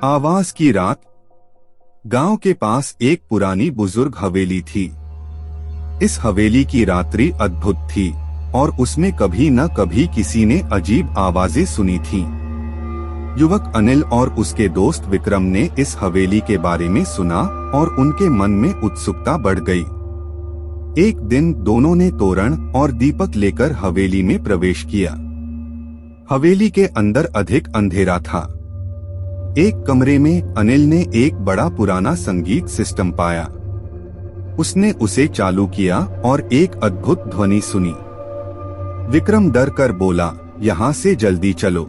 आवाज की रात। गांव के पास एक पुरानी बुजुर्ग हवेली थी। इस हवेली की रात्रि अद्भुत थी और उसमें कभी न कभी किसी ने अजीब आवाजें सुनी थीं। युवक अनिल और उसके दोस्त विक्रम ने इस हवेली के बारे में सुना और उनके मन में उत्सुकता बढ़ गई। एक दिन दोनों ने तोरण और दीपक लेकर हवेली में प्रवेश किया। हवेली के अंदर अधिक अंधेरा था। एक कमरे में अनिल ने एक बड़ा पुराना संगीत सिस्टम पाया। उसने उसे चालू किया और एक अद्भुत ध्वनि सुनी। विक्रम डर कर बोला, यहाँ से जल्दी चलो।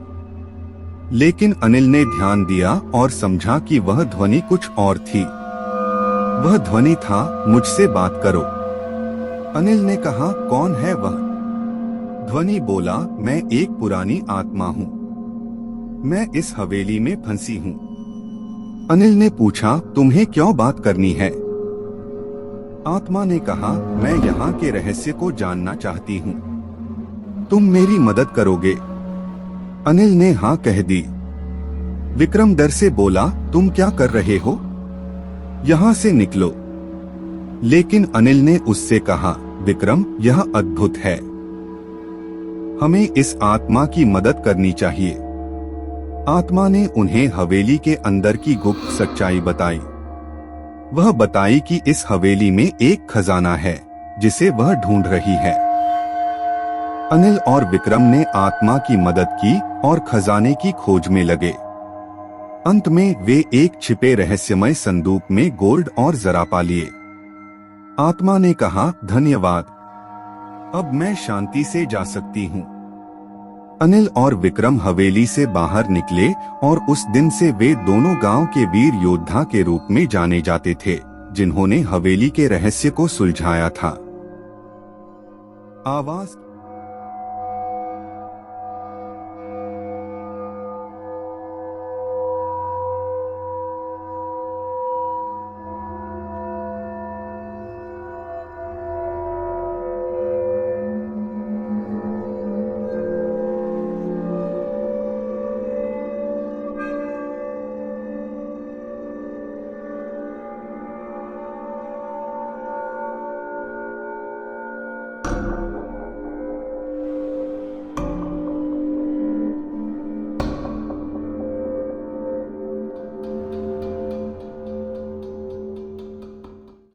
लेकिन अनिल ने ध्यान दिया और समझा कि वह ध्वनि कुछ और थी। वह ध्वनि था, मुझसे बात करो। अनिल ने कहा, कौन है वह? ध्वनि बोला, मैं एक पुरानी आत्मा हूँ। मैं इस हवेली में फंसी हूँ। अनिल ने पूछा, तुम्हें क्यों बात करनी है? आत्मा ने कहा, मैं यहाँ के रहस्य को जानना चाहती हूँ। तुम मेरी मदद करोगे? अनिल ने हाँ कह दी। विक्रम डर से बोला, तुम क्या कर रहे हो? यहाँ से निकलो। लेकिन अनिल ने उससे कहा, विक्रम, यह अद्भुत है। हमें इस आत्मा की मदद करनी चाहिए। आत्मा ने उन्हें हवेली के अंदर की गुप्त सच्चाई बताई। वह बताई कि इस हवेली में एक खजाना है जिसे वह ढूंढ रही है। अनिल और विक्रम ने आत्मा की मदद की और खजाने की खोज में लगे। अंत में वे एक छिपे रहस्यमय संदूक में गोल्ड और जरा पा लिए। आत्मा ने कहा, धन्यवाद, अब मैं शांति से जा सकती हूँ। अनिल और विक्रम हवेली से बाहर निकले और उस दिन से वे दोनों गांव के वीर योद्धा के रूप में जाने जाते थे, जिन्होंने हवेली के रहस्य को सुलझाया था। आवाज